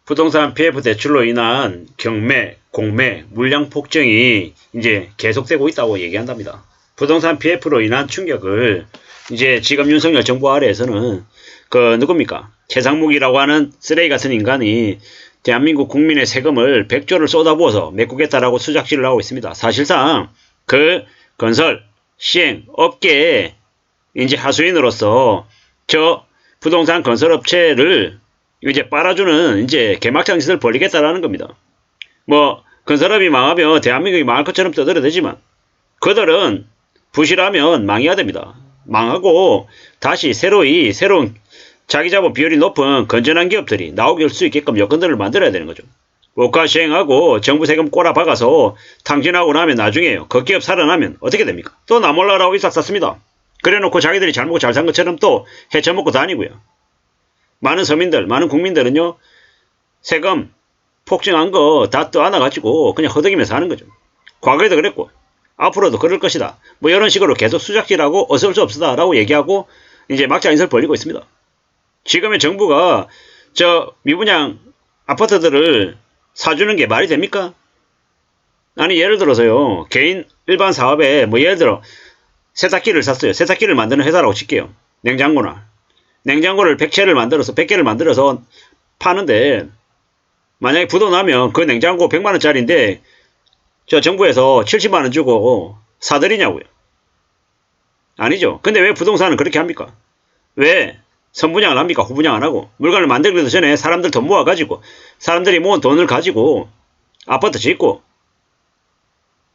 부동산 PF 대출로 인한 경매, 공매, 물량 폭증이 이제 계속되고 있다고 얘기한답니다. 부동산 PF로 인한 충격을 이제 지금 윤석열 정부 아래에서는 누굽니까? 최상목이라고 하는 쓰레기 같은 인간이 대한민국 국민의 세금을 100조를 쏟아부어서 메꾸겠다라고 수작질을 하고 있습니다. 사실상 건설, 시행, 업계에 이제 하수인으로서 저 부동산 건설업체를 이제 빨아주는 이제 개막장 짓을 벌리겠다라는 겁니다. 건설업이 망하면 대한민국이 망할 것처럼 떠들어대지만 그들은 부실하면 망해야 됩니다. 망하고 다시 새로운 자기 자본 비율이 높은 건전한 기업들이 나오게 할 수 있게끔 여건들을 만들어야 되는 거죠. 국가 시행하고 정부 세금 꼬라박아서 탕진하고 나면 나중에요. 그 기업 살아나면 어떻게 됩니까? 또 나몰라라고 일싹쌌습니다. 그래놓고 자기들이 잘 먹고 잘 산 것처럼 또 헤쳐먹고 다니고요. 많은 서민들, 많은 국민들은요, 세금 폭증한 거 다 떠안아가지고 그냥 허덕이면서 하는 거죠. 과거에도 그랬고, 앞으로도 그럴 것이다. 이런 식으로 계속 수작질하고 어서올 수 없다라고 얘기하고 이제 막장 인사를 벌리고 있습니다. 지금의 정부가 미분양 아파트들을 사주는 게 말이 됩니까? 아니, 예를 들어서요, 개인 일반 사업에 예를 들어 세탁기를 샀어요. 세탁기를 만드는 회사라고 칠게요. 냉장고를 100개를 만들어서 파는데, 만약에 부도 나면 그 냉장고 100만원짜리인데, 정부에서 70만원 주고 사드리냐고요. 아니죠. 근데 왜 부동산은 그렇게 합니까? 왜 선분양을 합니까? 후분양 안 하고. 물건을 만들기 전에 사람들 돈 모아가지고, 사람들이 모은 돈을 가지고 아파트 짓고,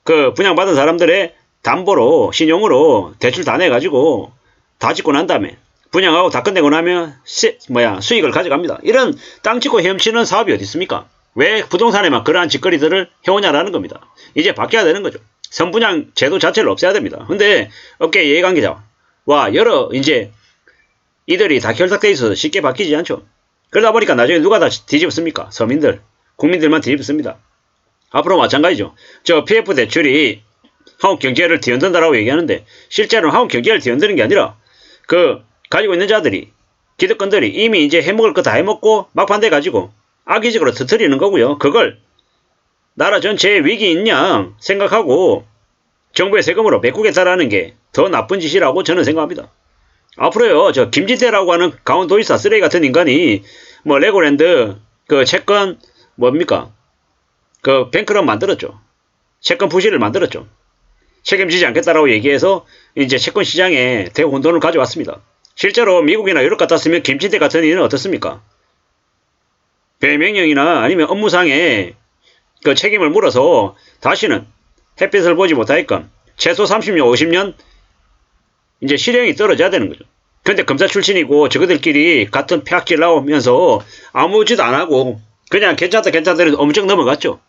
분양받은 사람들의 담보로, 신용으로 대출 다 내가지고 다 짓고 난 다음에 분양하고 다 끝내고 나면 수익을 가져갑니다. 이런 땅 짓고 헤엄치는 사업이 어디 있습니까? 왜 부동산에만 그러한 짓거리들을 해오냐라는 겁니다. 이제 바뀌어야 되는 거죠. 선분양 제도 자체를 없애야 됩니다. 근데 업계 이해관계자와 이제 이들이 다 결탁돼 있어서 쉽게 바뀌지 않죠. 그러다 보니까 나중에 누가 다 뒤집습니까? 서민들, 국민들만 뒤집습니다. 앞으로 마찬가지죠. PF 대출이 한국 경제를 뒤흔든다라고 얘기하는데, 실제로는 한국 경제를 뒤흔드는 게 아니라 가지고 있는 자들이, 기득권들이 이미 이제 해먹을 거 다 해먹고 막판돼 가지고 악의적으로 터뜨리는 거고요. 그걸 나라 전체에 위기 있냐 생각하고 정부의 세금으로 메꾸겠다라는 게 더 나쁜 짓이라고 저는 생각합니다. 앞으로요, 김진태라고 하는 강원도지사 쓰레기 같은 인간이 레고랜드 채권 뱅크런 만들었죠. 채권 부실을 만들었죠. 책임지지 않겠다라고 얘기해서 이제 채권 시장에 대혼돈을 가져왔습니다. 실제로 미국이나 유럽 같았으면 김진태 같은 일은 어떻습니까? 배명령이나 아니면 업무상의 책임을 물어서 다시는 햇빛을 보지 못하게끔 최소 30년, 50년 이제 실형이 떨어져야 되는 거죠. 근데 검사 출신이고 저거들끼리 같은 폐악질 나오면서 아무 짓 안 하고 그냥 괜찮다 엄청 넘어갔죠.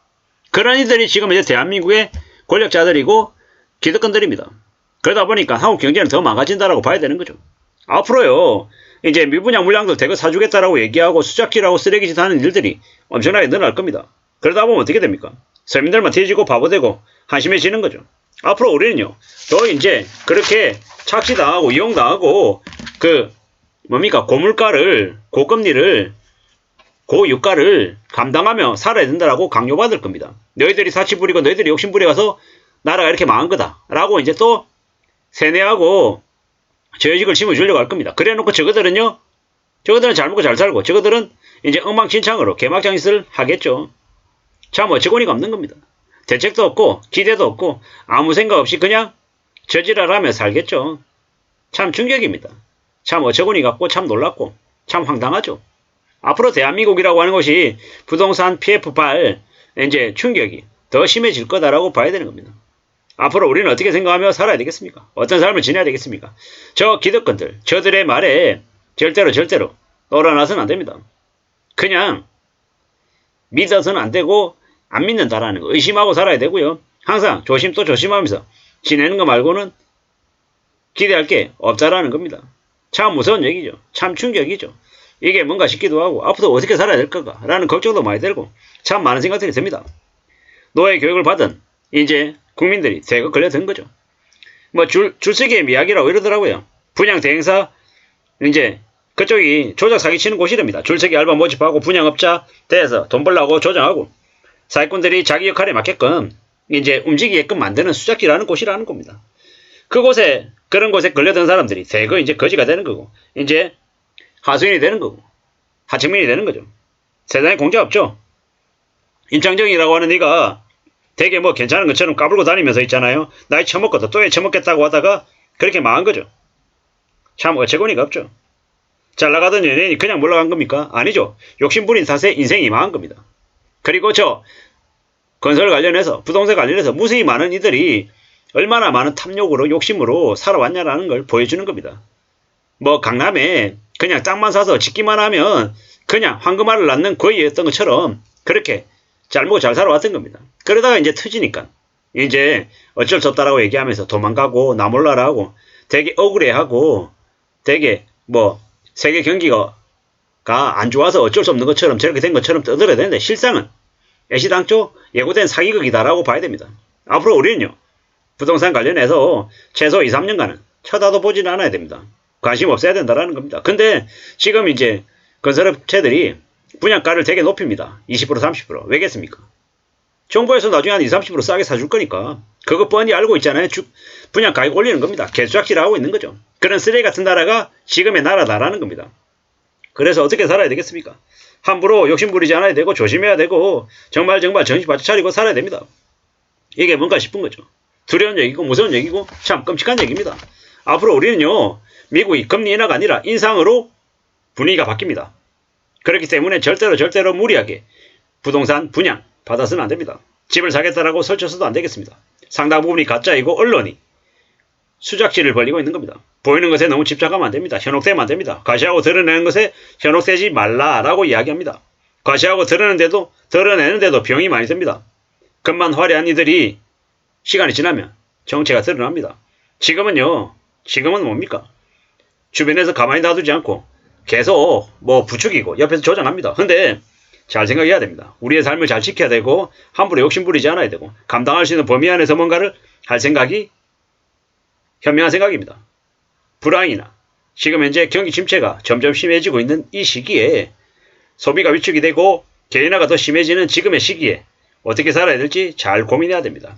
그런 이들이 지금 이제 대한민국의 권력자들이고 기득권들입니다. 그러다 보니까 한국 경제는 더 망가진다라고 봐야 되는 거죠. 앞으로요, 이제 미분양 물량들 대거 사주겠다라고 얘기하고 수작질하고 쓰레기짓 하는 일들이 엄청나게 늘어날 겁니다. 그러다 보면 어떻게 됩니까? 서민들만 뒤지고 바보되고 한심해지는 거죠. 앞으로 우리는요, 더 이제 그렇게 착취당하고 이용당하고 고물가를, 고금리를, 고유가를 감당하며 살아야 된다라고 강요받을 겁니다. 너희들이 사치 부리고 너희들이 욕심 부려가서 나라가 이렇게 망한 거다라고 이제 또 세뇌하고 저유직을 심어주려고 할 겁니다. 그래 놓고 저거들은 잘 먹고 잘 살고 저거들은 이제 엉망진창으로 개막장짓을 하겠죠. 참 어처구니가 없는 겁니다. 대책도 없고 기대도 없고 아무 생각 없이 그냥 저지랄 하며 살겠죠. 참 충격입니다. 참 어처구니 같고 참 놀랍고 참 황당하죠. 앞으로 대한민국이라고 하는 것이 부동산 PF발 이제 충격이 더 심해질 거다라고 봐야 되는 겁니다. 앞으로 우리는 어떻게 생각하며 살아야 되겠습니까? 어떤 삶을 지내야 되겠습니까? 저 기득권들, 저들의 말에 절대로 놀아나서는 안 됩니다. 그냥 믿어서는 안 되고 안 믿는다라는 거 의심하고 살아야 되고요. 항상 조심 또 조심하면서 지내는 거 말고는 기대할 게 없다라는 겁니다. 참 무서운 얘기죠. 참 충격이죠. 이게 뭔가 싶기도 하고 앞으로 어떻게 살아야 될 건가 라는 걱정도 많이 들고 참 많은 생각들이 듭니다. 노예 교육을 받은 이제 국민들이 대거 걸려든 거죠. 줄서기의 이야기라고 이러더라고요. 분양 대행사 이제 그쪽이 조작 사기치는 곳이랍니다. 줄서기 알바 모집하고 분양업자 대해서 돈 벌라고 조정하고 사기꾼들이 자기 역할에 맞게끔 이제 움직이게끔 만드는 수작질하는 곳이라는 겁니다. 그곳에 그런 곳에 걸려든 사람들이 대거 이제 거지가 되는 거고 이제 하수인이 되는 거고 하층민이 되는 거죠. 세상에 공짜 없죠. 임창정이라고 하는 네가 되게 뭐 괜찮은 것처럼 까불고 다니면서 있잖아요. 나이 처먹거든 또 해 처먹겠다고 하다가 그렇게 망한 거죠. 참 어처구니가 없죠. 잘 나가던 연예인이 그냥 물러간 겁니까? 아니죠. 욕심부린 탓에 인생이 망한 겁니다. 그리고 저 건설 관련해서 부동산 관련해서 무수히 많은 이들이 얼마나 많은 탐욕으로 욕심으로 살아왔냐라는 걸 보여주는 겁니다. 뭐 강남에 그냥 땅만 사서 짓기만 하면 그냥 황금알을 낳는 거위였던 것처럼 그렇게 잘 먹고 잘 살아왔던 겁니다. 그러다가 이제 터지니까 이제 어쩔 수 없다라고 얘기하면서 도망가고 나 몰라라 하고 되게 억울해하고 되게 뭐 세계 경기가 안 좋아서 어쩔 수 없는 것처럼 저렇게 된 것처럼 떠들어야 되는데 실상은 애시당초 예고된 사기극이다라고 봐야 됩니다. 앞으로 우리는요. 부동산 관련해서 최소 2, 3년간은 쳐다도 보지는 않아야 됩니다. 관심 없어야 된다라는 겁니다. 근데 지금 이제 건설업체들이 분양가를 되게 높입니다. 20% 30%. 왜겠습니까? 정부에서 나중에 한 20, 30% 싸게 사줄 거니까 그거 뻔히 알고 있잖아요. 분양 가격 올리는 겁니다. 개수작질하고 있는 거죠. 그런 쓰레기 같은 나라가 지금의 나라다라는 겁니다. 그래서 어떻게 살아야 되겠습니까? 함부로 욕심 부리지 않아야 되고 조심해야 되고 정말 정신 바짝 차리고 살아야 됩니다. 이게 뭔가 싶은 거죠. 두려운 얘기고 무서운 얘기고 참 끔찍한 얘기입니다. 앞으로 우리는요. 미국이 금리 인하가 아니라 인상으로 분위기가 바뀝니다. 그렇기 때문에 절대로 무리하게 부동산 분양 받아서는 안 됩니다. 집을 사겠다라고 설쳐서도 안 되겠습니다. 상당 부분이 가짜이고 언론이 수작질을 벌이고 있는 겁니다. 보이는 것에 너무 집착하면 안 됩니다. 현혹되면 안 됩니다. 과시하고 드러내는 것에 현혹되지 말라라고 이야기합니다. 과시하고 드러내는데도 병이 많이 듭니다. 금만 화려한 이들이 시간이 지나면 정체가 드러납니다. 지금은 뭡니까? 주변에서 가만히 놔두지 않고 계속 뭐 부추기고 옆에서 조장합니다. 근데 잘 생각해야 됩니다. 우리의 삶을 잘 지켜야 되고 함부로 욕심 부리지 않아야 되고 감당할 수 있는 범위 안에서 뭔가를 할 생각이 현명한 생각입니다. 불황이나 지금 현재 경기 침체가 점점 심해지고 있는 이 시기에 소비가 위축이 되고 개인화가 더 심해지는 지금의 시기에 어떻게 살아야 될지 잘 고민해야 됩니다.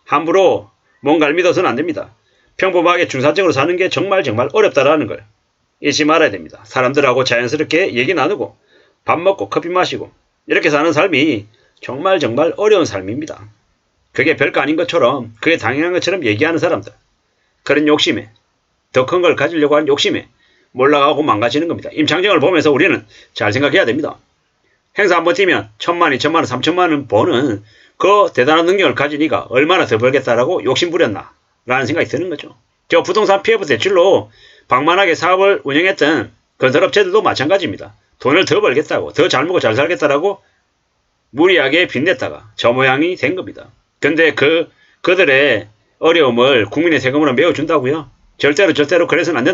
함부로 뭔가를 믿어서는 안 됩니다. 평범하게 중산층으로 사는 게 정말 어렵다라는 걸 잊지 말아야 됩니다. 사람들하고 자연스럽게 얘기 나누고 밥 먹고 커피 마시고 이렇게 사는 삶이 정말 어려운 삶입니다. 그게 별거 아닌 것처럼 그게 당연한 것처럼 얘기하는 사람들 그런 욕심에 더 큰 걸 가지려고 하는 욕심에 몰락하고 망가지는 겁니다. 임창정을 보면서 우리는 잘 생각해야 됩니다. 행사 한번 뛰면 1,000만, 2,000만 원, 3,000만 원 버는 그 대단한 능력을 가진 이가 얼마나 더 벌겠다라고 욕심 부렸나 라는 생각이 드는 거죠. 저 부동산 PF 대출로 방만하게 사업을 운영했던 건설업체들도 마찬가지입니다. 돈을 더 벌겠다고 더 잘 먹고 잘 살겠다라고 무리하게 빚냈다가 저 모양이 된 겁니다. 근데 그들의 어려움을 국민의 세금으로 메워준다고요? 절대로 그래서는 안 된다.